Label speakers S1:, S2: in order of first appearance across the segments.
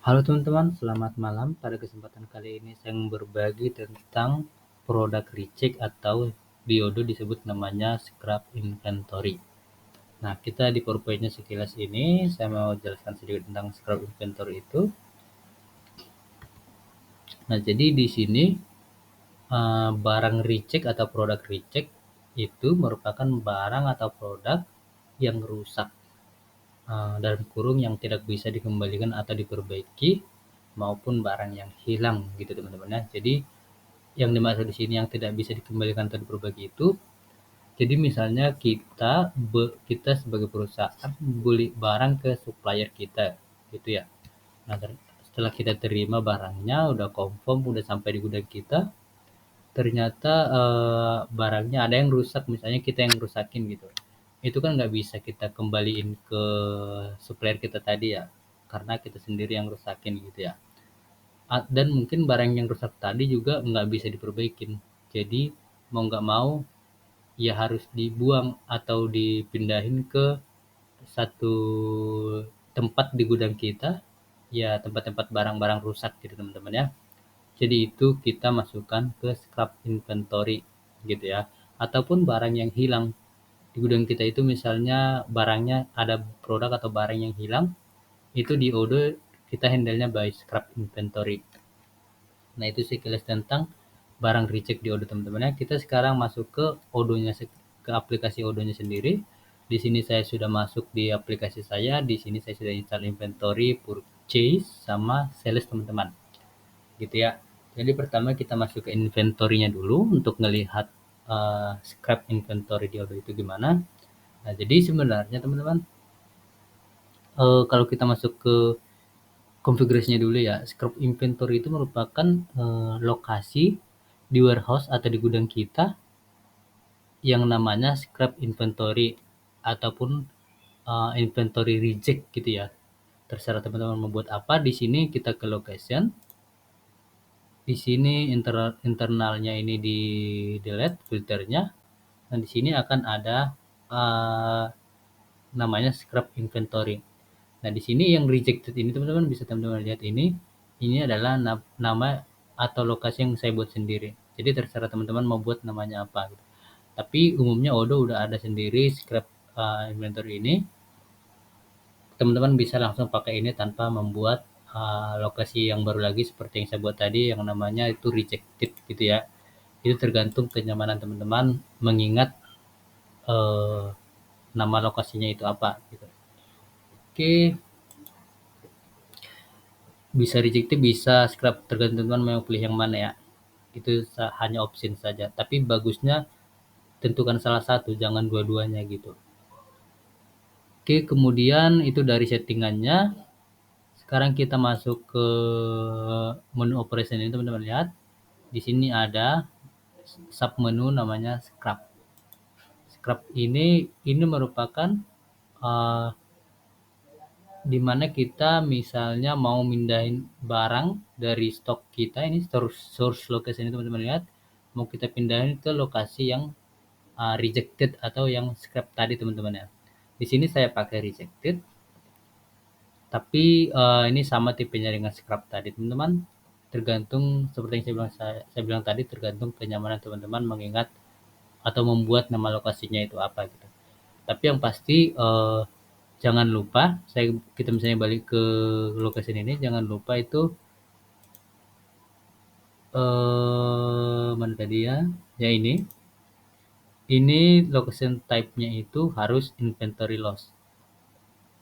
S1: Halo teman-teman, selamat malam. Pada kesempatan kali ini saya mau berbagi tentang produk reject atau di Odoo disebut namanya scrap inventory. Nah, kita di PowerPoint-nya sekilas ini, saya mau jelaskan sedikit tentang scrap inventory itu. Nah, jadi di sini barang reject atau produk reject itu merupakan barang atau produk yang rusak, dalam kurung yang tidak bisa dikembalikan atau diperbaiki, maupun barang yang hilang gitu teman-teman ya. Jadi yang dimaksud di sini yang tidak bisa dikembalikan atau diperbaiki itu, jadi misalnya kita sebagai perusahaan beli barang ke supplier kita, gitu ya. Nah, setelah kita terima barangnya, udah confirm, udah sampai di gudang kita, ternyata barangnya ada yang rusak, misalnya kita yang rusakin gitu. Itu kan nggak bisa kita kembaliin ke supplier kita tadi ya, karena kita sendiri yang rusakin gitu ya. Dan mungkin barang yang rusak tadi juga nggak bisa diperbaikin. Jadi mau nggak mau ya harus dibuang atau dipindahin ke satu tempat di gudang kita, ya tempat-tempat barang-barang rusak gitu teman-teman ya. Jadi itu kita masukkan ke scrap inventory gitu ya. Ataupun barang yang hilang di gudang kita itu, misalnya barangnya ada produk atau barang yang hilang, itu di Odoo kita handle-nya by scrap inventory. Nah, itu sekilas tentang barang reject di Odoo teman-teman ya. Kita sekarang masuk ke Odoo-nya, ke aplikasi Odoo-nya sendiri. Di sini saya sudah masuk di aplikasi saya. Di sini saya sudah install inventory, purchase, sama sales teman-teman. Gitu ya. Jadi pertama kita masuk ke inventory-nya dulu untuk melihat scrap inventory di Odoo itu gimana. Nah, jadi sebenarnya teman-teman, kalau kita masuk ke konfigurasinya dulu ya. Scrap inventory itu merupakan lokasi di warehouse atau di gudang kita yang namanya scrap inventory ataupun inventory reject gitu ya. Terserah teman-teman membuat apa. Di sini kita ke location. Di sini internalnya ini di delete filternya. Dan di sini akan ada uh, namanya scrap inventory. Nah, di sini yang rejected ini teman-teman bisa teman-teman lihat ini. Ini adalah nama atau lokasi yang saya buat sendiri. Jadi terserah teman-teman mau buat namanya apa gitu. Tapi umumnya Odoo udah ada sendiri scrap inventory ini. Teman-teman bisa langsung pakai ini tanpa membuat lokasi yang baru lagi seperti yang saya buat tadi yang namanya itu rejected gitu ya. Itu tergantung kenyamanan teman-teman mengingat uh, nama lokasinya itu apa gitu. Oke, bisa rejected, bisa scrap, tergantung teman mau pilih yang mana ya. Itu hanya option saja. Tapi bagusnya tentukan salah satu, jangan dua-duanya gitu. Oke, kemudian itu dari settingannya. Sekarang kita masuk ke menu operation ini teman-teman lihat. Di sini ada sub menu namanya scrap. Scrap ini merupakan uh, di mana kita misalnya mau mindahin barang dari stok kita, ini source location ini teman-teman lihat, mau kita pindahin ke lokasi yang rejected atau yang scrap tadi teman-teman ya. Di sini saya pakai rejected, tapi ini sama tipenya dengan scrap tadi teman-teman. Tergantung seperti yang saya bilang tadi, tergantung kenyamanan teman-teman mengingat atau membuat nama lokasinya itu apa gitu. Tapi yang pasti jangan lupa, kita misalnya balik ke lokasi ini, jangan lupa itu mana tadi ya? Ya ini location type-nya itu harus inventory loss.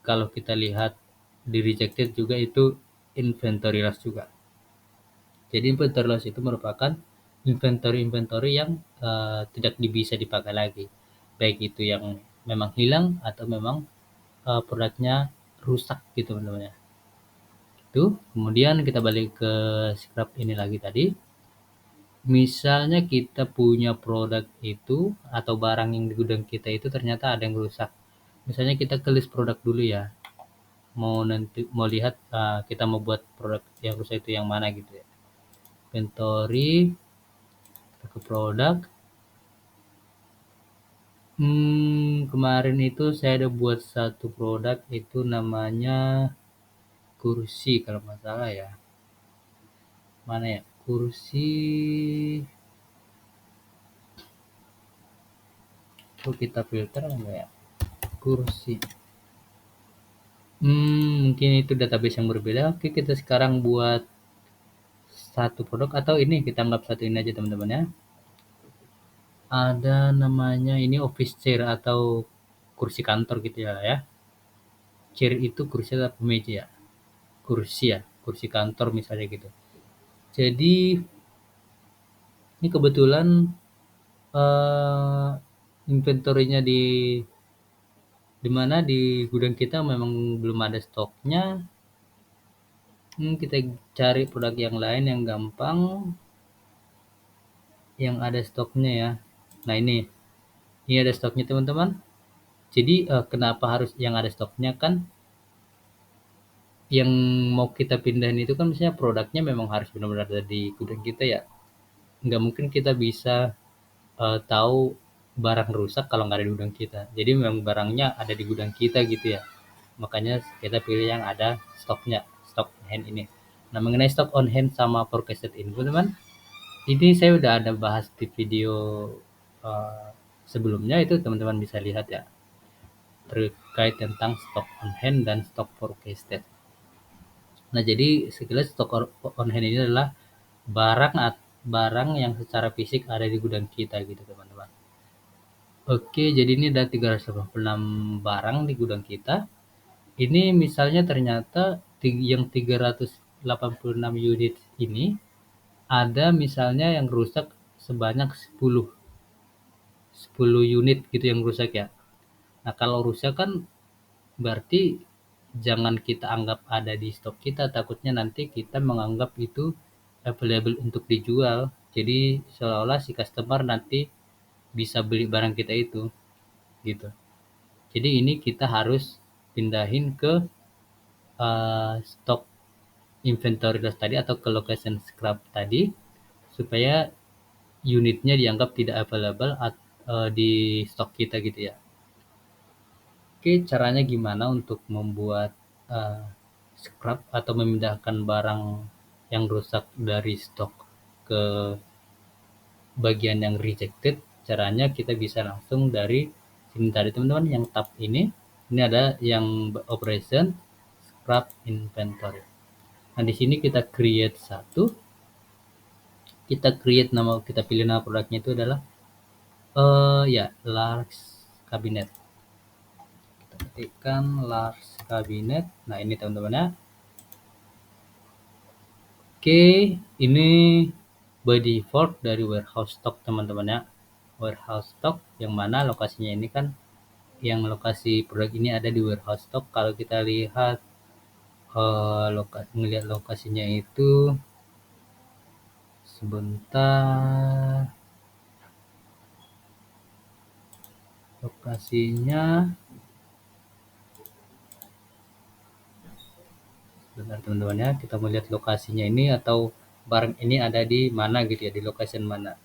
S1: Kalau kita lihat di rejected juga itu inventory loss juga. Jadi inventory loss itu merupakan inventory yang tidak bisa dipakai lagi. Baik itu yang memang hilang atau memang produknya rusak gitu teman-teman ya. Itu. Kemudian kita balik ke scrap ini lagi tadi. Misalnya kita punya produk itu atau barang yang di gudang kita itu ternyata ada yang rusak. Misalnya kita ke list produk dulu ya. Mau lihat kita mau buat produk yang rusak itu yang mana gitu ya. Inventory, ke produk. Kemarin itu saya ada buat satu produk itu namanya kursi kalau nggak salah ya. Mana ya? Kursi. Kok kita filter enggak ya? Kursi. Mungkin itu database yang berbeda. Oke, kita sekarang buat satu produk atau ini kita anggap satu ini aja teman-teman ya. Ada namanya ini office chair atau kursi kantor gitu ya. Chair itu kursi atau meja ya? Kursi ya, kursi kantor misalnya gitu. Jadi ini kebetulan eh inventory-nya di mana di gudang kita memang belum ada stoknya. Kita cari produk yang lain yang gampang, yang ada stoknya ya. Nah ini ada stoknya teman-teman. Jadi kenapa harus yang ada stoknya kan? Yang mau kita pindahin itu kan misalnya produknya memang harus benar-benar ada di gudang kita ya. Nggak mungkin kita bisa tahu barang rusak kalau nggak ada di gudang kita. Jadi memang barangnya ada di gudang kita gitu ya. Makanya kita pilih yang ada stoknya, stok on hand ini. Nah, mengenai stok on hand sama forecasted ini, teman-teman, ini saya udah ada bahas di video uh, sebelumnya itu teman-teman bisa lihat ya terkait tentang stok on hand dan stok forecasted. Nah, jadi sekilas stok on hand ini adalah barang yang secara fisik ada di gudang kita gitu teman-teman. Oke, jadi ini ada 386 barang di gudang kita. Ini misalnya ternyata yang 386 unit ini ada misalnya yang rusak sebanyak 10 unit gitu yang rusak ya. Nah, kalau rusak kan berarti jangan kita anggap ada di stok kita, takutnya nanti kita menganggap itu available untuk dijual. Jadi seolah-olah si customer nanti bisa beli barang kita itu gitu. Jadi ini kita harus pindahin ke stok inventory loss tadi atau ke location scrap tadi supaya unitnya dianggap tidak available di stok kita gitu ya. Oke, caranya gimana untuk membuat uh, scrap atau memindahkan barang yang rusak dari stok ke bagian yang rejected? Caranya kita bisa langsung dari sini tadi teman-teman yang tab ini ada yang operation scrap inventory. Nah, di sini kita create satu, kita pilih nama produknya itu adalah ya large cabinet. Kita ketikkan large cabinet. Nah, ini teman-teman ya. Oke, ini by default dari warehouse stock teman-teman ya. Warehouse stock yang mana lokasinya ini kan yang lokasi produk ini ada di warehouse stock. Kalau kita lihat melihat lokasinya itu sebentar, lokasinya benar teman-teman ya, kita melihat lokasinya ini atau barang ini ada di mana gitu ya, di location mana.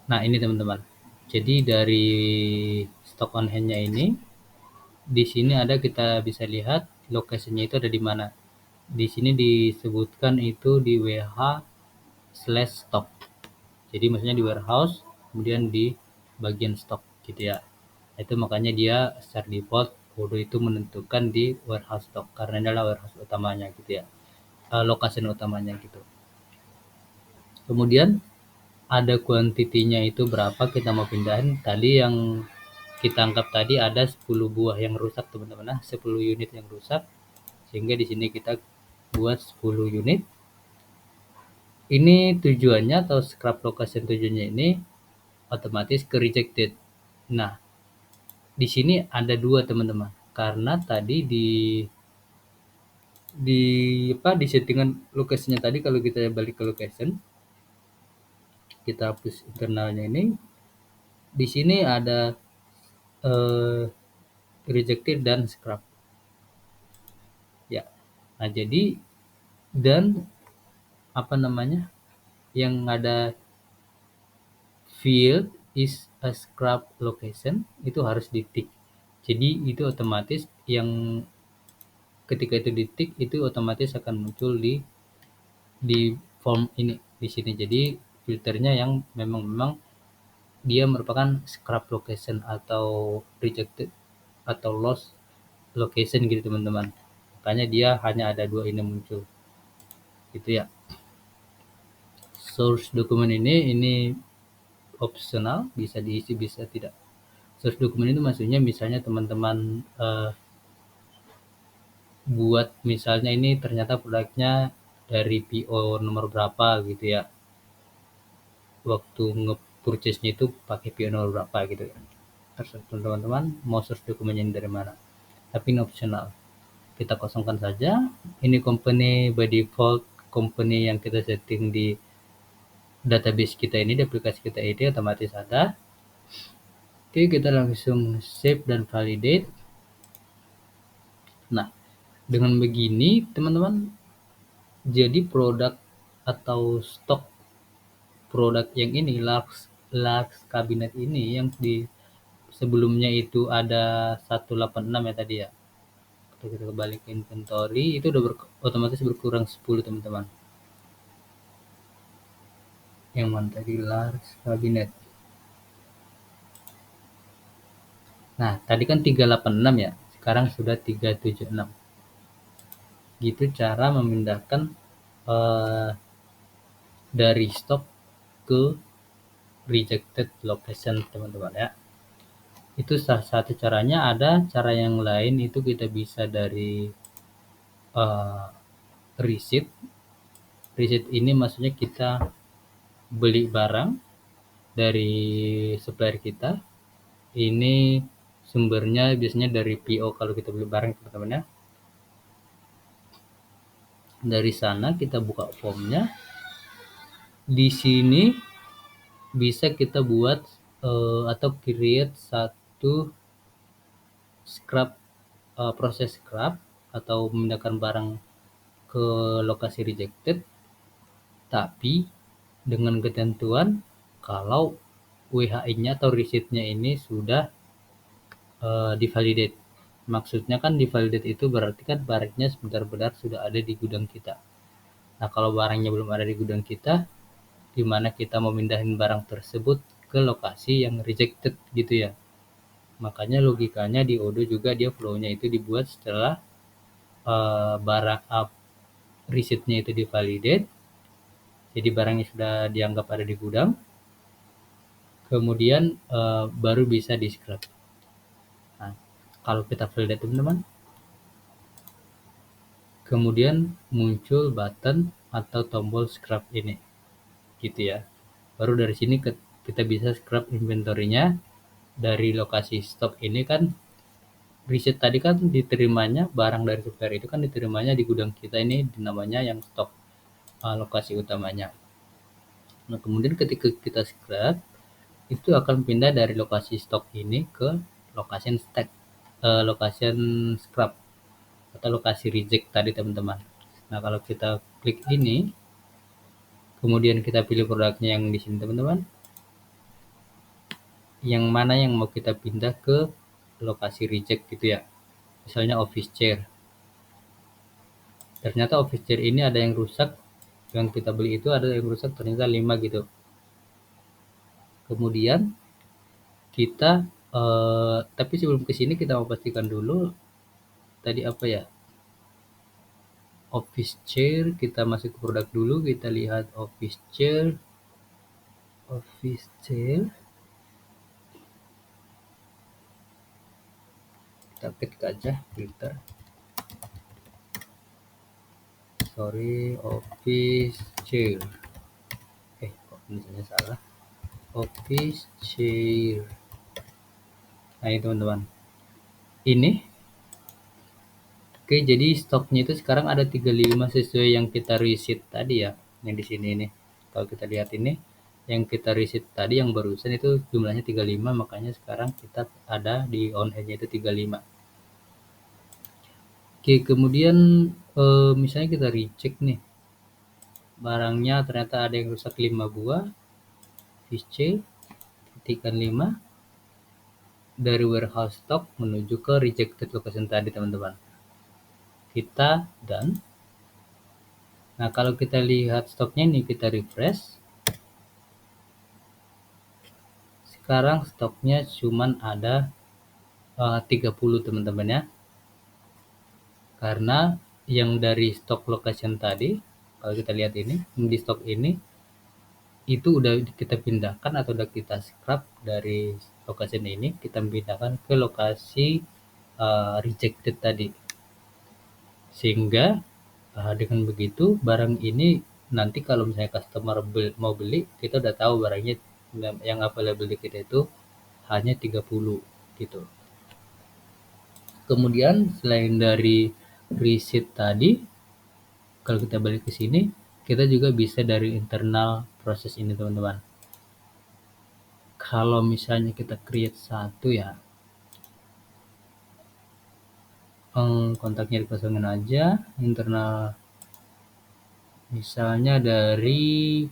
S1: Nah ini teman-teman, jadi dari stock on hand-nya ini di sini ada, kita bisa lihat lokasinya itu ada di mana. Di sini disebutkan itu di WH/stock. Jadi maksudnya di warehouse, kemudian di bagian stock gitu ya. Itu makanya dia secara default Odoo itu menentukan di warehouse stock karena ini adalah warehouse utamanya gitu ya. Lokasi utamanya gitu. Kemudian ada kuantitinya itu berapa kita mau pindahin. Tadi yang kita anggap tadi ada 10 buah yang rusak teman-teman. Nah, 10 unit yang rusak. Sehingga di sini kita buat 10 unit. Ini tujuannya atau scrap location tujuannya ini otomatis ke rejected. Nah, di sini ada dua teman-teman. Karena tadi di settingan lokasinya tadi, kalau kita balik ke location, kita hapus internalnya ini. Di sini ada rejected dan scrap. Ya. Nah, jadi dan apa namanya? Yang ada field is a scrap location itu harus di tick. Jadi itu otomatis yang ketika itu di-tick itu otomatis akan muncul di form ini di sini. Jadi filternya yang memang dia merupakan scrap location atau rejected atau lost location gitu teman-teman. Makanya dia hanya ada 2 ini muncul. Gitu ya. Source dokumen ini opsional, bisa diisi bisa tidak. Source dokumen itu maksudnya misalnya teman-teman buat misalnya ini ternyata produknya dari PO nomor berapa gitu ya. Waktu nge-purchase-nya itu pakai PO nomor berapa gitu ya. Terserah teman-teman mau source dokumennya dari mana. Tapi ini opsional. Kita kosongkan saja. Ini company by default, company yang kita setting di database kita ini, di aplikasi kita ini otomatis ada. Oke, kita langsung save dan validate. Nah, dengan begini teman-teman, jadi produk atau stok produk yang ini Lux kabinet ini yang di sebelumnya itu ada 186 ya tadi ya. Kalau kita kembali ke inventory itu udah otomatis berkurang 10 teman-teman. Yang mana tadi Lux kabinet. Nah, tadi kan 386 ya. Sekarang sudah 376. Gitu cara memindahkan dari stok ke rejected location teman-teman ya. Itu salah satu caranya. Ada cara yang lain itu kita bisa dari receipt. Receipt ini maksudnya kita beli barang dari supplier kita. Ini sumbernya biasanya dari PO kalau kita beli barang teman-teman ya. Dari sana kita buka formnya. Di sini bisa kita buat atau create satu scrap proses scrap atau memindahkan barang ke lokasi rejected, tapi dengan ketentuan kalau WHI-nya atau receipt-nya ini sudah divalidate. Maksudnya kan divalidate itu berarti kan barangnya benar-benar sudah ada di gudang kita. Nah, kalau barangnya belum ada di gudang kita, di mana kita mau mindahin barang tersebut ke lokasi yang rejected gitu ya. Makanya logikanya di Odoo juga dia flow-nya itu dibuat setelah barang receipt-nya itu divalidate. Jadi barangnya sudah dianggap ada di gudang. Kemudian baru bisa di scrap. Nah, kalau kita validate teman-teman, kemudian muncul button atau tombol scrap ini. Gitu ya. Baru dari sini kita bisa scrap inventory-nya dari lokasi stok ini kan. Riset tadi kan diterimanya barang dari supplier itu kan diterimanya di gudang kita ini namanya yang stok lokasi utamanya. Nah, kemudian ketika kita scrap itu akan pindah dari lokasi stok ini ke lokasi scrap atau lokasi reject tadi teman-teman. Nah, kalau kita klik ini kemudian kita pilih produknya yang di sini teman-teman, yang mana yang mau kita pindah ke lokasi reject gitu ya. Misalnya office chair. Ternyata office chair ini ada yang rusak, yang kita beli itu ada yang rusak ternyata 5 gitu. Kemudian kita tapi sebelum ke sini kita mau pastikan dulu tadi apa ya? Office chair, kita masuk ke produk dulu, kita lihat office chair. Office chair. Kita ketik aja filter. Sorry, office chair. Kok misalnya salah. Office chair. Nah, ini teman-teman. Ini oke, jadi stoknya itu sekarang ada 35 sesuai yang kita receipt tadi ya, yang di sini ini. Kalau kita lihat ini, yang kita receipt tadi yang barusan itu jumlahnya 35, makanya sekarang kita ada di on hand-nya itu 35. Oke, kemudian misalnya kita recheck nih. Barangnya ternyata ada yang rusak 5 buah. Fish ketikkan 5. dari warehouse stock menuju ke rejected location tadi, teman-teman. Kita dan nah, kalau kita lihat stoknya ini, kita refresh. Sekarang stoknya cuman ada 30, teman-teman ya. Karena yang dari stok location tadi, kalau kita lihat ini, di stok ini itu udah kita pindahkan atau udah kita scrap dari location ini, kita pindahkan ke lokasi rejected tadi. Sehingga dengan begitu barang ini nanti kalau misalnya customer mau beli, kita udah tahu barangnya yang available di kita itu hanya 30 gitu. Kemudian selain dari receipt tadi, kalau kita balik ke sini, kita juga bisa dari internal proses ini, teman-teman. Kalau misalnya kita create satu ya, kontaknya dikosongin aja, internal misalnya dari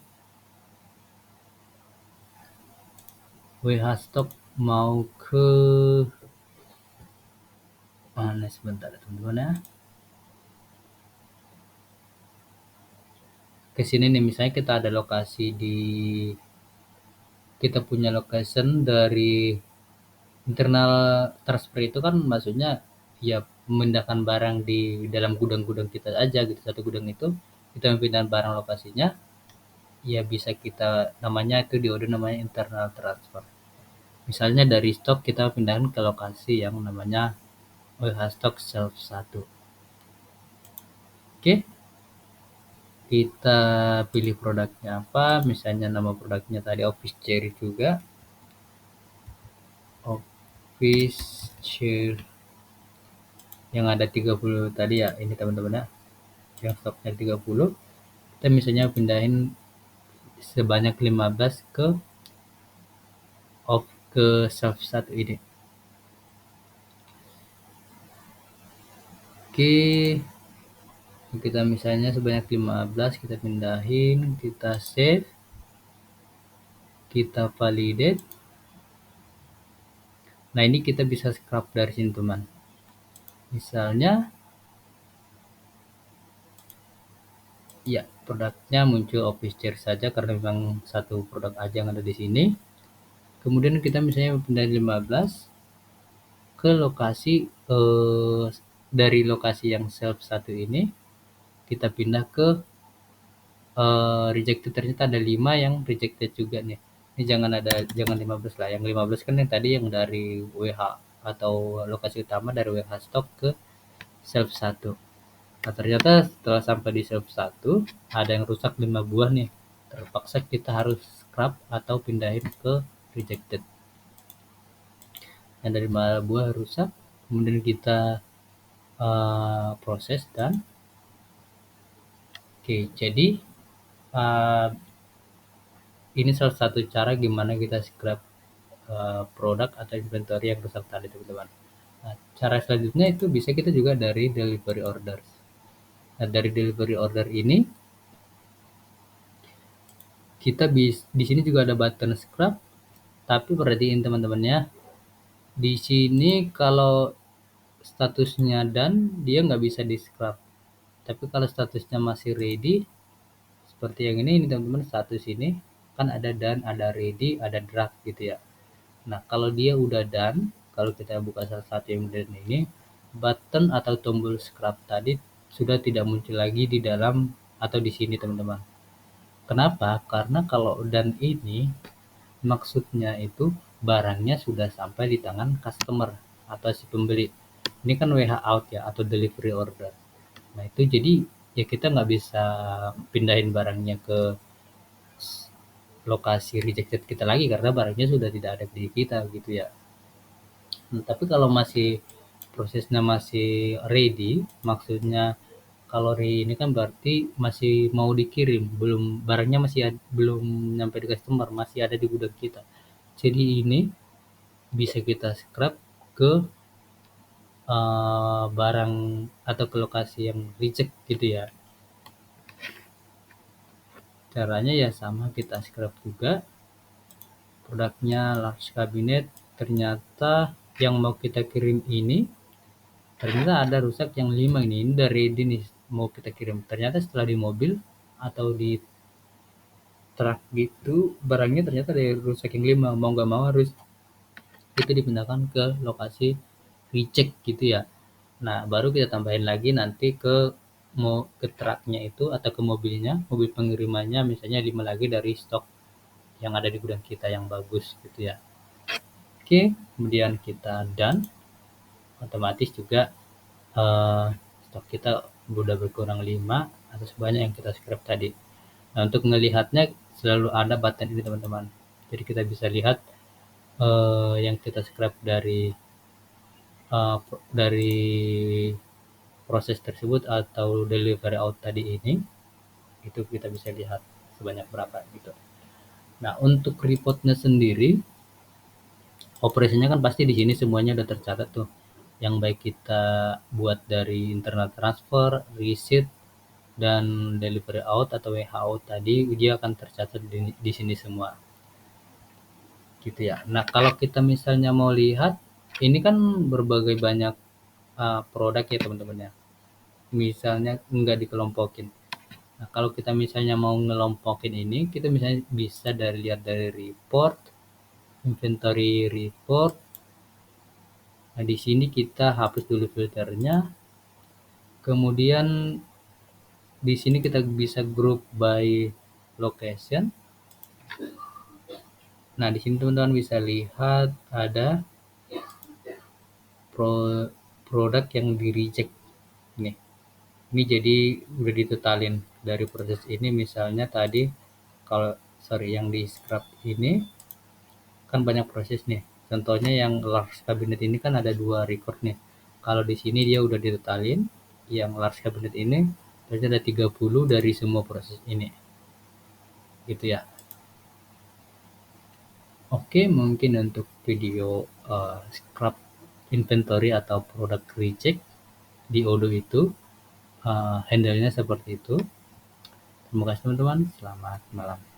S1: WH Stock mau ke mana, sebentar teman-teman ya. Ke sini nih, misalnya kita ada lokasi di, kita punya location dari internal transfer itu kan maksudnya ya memindahkan barang di dalam gudang-gudang kita aja gitu. Satu gudang itu kita memindahkan barang lokasinya, ya bisa kita namanya itu di order namanya internal transfer. Misalnya dari stok kita pindahkan ke lokasi yang namanya WH Stock Shelf 1. Oke, kita pilih produknya apa, misalnya nama produknya tadi office chair juga, office chair yang ada 30 tadi ya, ini teman-teman ya, yang stoknya 30, kita misalnya pindahin sebanyak 15 ke shelf 1 ini. Oke, kita misalnya sebanyak 15 kita pindahin, kita save, kita validate. Nah, ini kita bisa scrap dari sini, teman. Misalnya ya, produknya muncul office chair saja karena memang satu produk aja yang ada di sini. Kemudian kita misalnya pindah 15 ke lokasi dari lokasi yang shelf 1 ini, kita pindah ke rejected. Ternyata ada 5 yang rejected juga nih. Ini jangan 15 lah. Yang 15 kan yang tadi yang dari WH atau lokasi utama dari WH stock ke shelf 1. Nah, ternyata setelah sampai di shelf 1 ada yang rusak 5 buah nih. Terpaksa kita harus scrap atau pindahin ke rejected. Yang dari 5 buah rusak, kemudian kita proses dan oke, jadi ini salah satu cara gimana kita scrap produk atau inventory yang rusak tadi, teman-teman. Nah, cara selanjutnya itu bisa kita juga dari delivery orders. Nah, dari delivery order ini kita di sini juga ada button scrap, tapi perhatiin teman-teman ya. Di sini kalau statusnya done, dia nggak bisa di scrap. Tapi kalau statusnya masih ready, seperti yang ini teman-teman, status ini kan ada done, ada ready, ada draft gitu ya. Nah, kalau dia udah done, kalau kita buka salah satu yang done ini, button atau tombol scrap tadi sudah tidak muncul lagi di dalam atau di sini, teman-teman. Kenapa? Karena kalau done ini maksudnya itu barangnya sudah sampai di tangan customer atau si pembeli. Ini kan WH out ya, atau delivery order. Nah, itu jadi ya kita nggak bisa pindahin barangnya ke lokasi rejected kita lagi karena barangnya sudah tidak ada di kita gitu ya. Nah, tapi kalau masih prosesnya masih ready, maksudnya kalau ready ini kan berarti masih mau dikirim, belum, barangnya masih belum nyampe di customer, masih ada di gudang kita. Jadi ini bisa kita scrap ke barang atau ke lokasi yang reject gitu ya. Caranya ya sama, kita scrap juga produknya large cabinet ternyata yang mau kita kirim ini ternyata ada rusak yang 5 ini udah ready nih mau kita kirim. Ternyata setelah di mobil atau di truk gitu barangnya ternyata ada rusak yang 5, mau nggak mau harus itu dipindahkan ke lokasi recheck gitu ya. Nah, baru kita tambahin lagi nanti mau ke truknya itu atau ke mobilnya, mobil pengirimannya misalnya 5 lagi dari stok yang ada di gudang kita yang bagus gitu ya. Oke, kemudian kita done, otomatis juga stok kita udah berkurang 5 atau sebanyak yang kita scrap tadi. Nah, untuk melihatnya selalu ada button ini teman-teman. Jadi kita bisa lihat yang kita scrap dari proses tersebut atau delivery out tadi ini, itu kita bisa lihat sebanyak berapa gitu. Nah, untuk reportnya sendiri, operasinya kan pasti di sini semuanya udah tercatat tuh. Yang baik kita buat dari internal transfer, receipt, dan delivery out atau WHO tadi, dia akan tercatat di sini semua. Gitu ya. Nah, kalau kita misalnya mau lihat, ini kan berbagai banyak produk ya teman-teman ya. Misalnya nggak dikelompokin. Nah, kalau kita misalnya mau ngelompokin ini, kita misalnya bisa lihat dari report, inventory report. Nah, di sini kita hapus dulu filternya. Kemudian di sini kita bisa group by location. Nah, di sini teman-teman bisa lihat ada produk yang di reject nih. Ini jadi udah ditotalin dari proses ini, misalnya tadi yang di scrap ini kan banyak proses nih. Contohnya yang large cabinet ini kan ada 2 record nih. Kalau di sini dia udah ditotalin, yang large cabinet ini berarti ada 30 dari semua proses ini. Gitu ya. Oke, mungkin untuk video scrap inventory atau product recheck di Odoo itu handle-nya seperti itu. Terima kasih teman-teman. Selamat malam.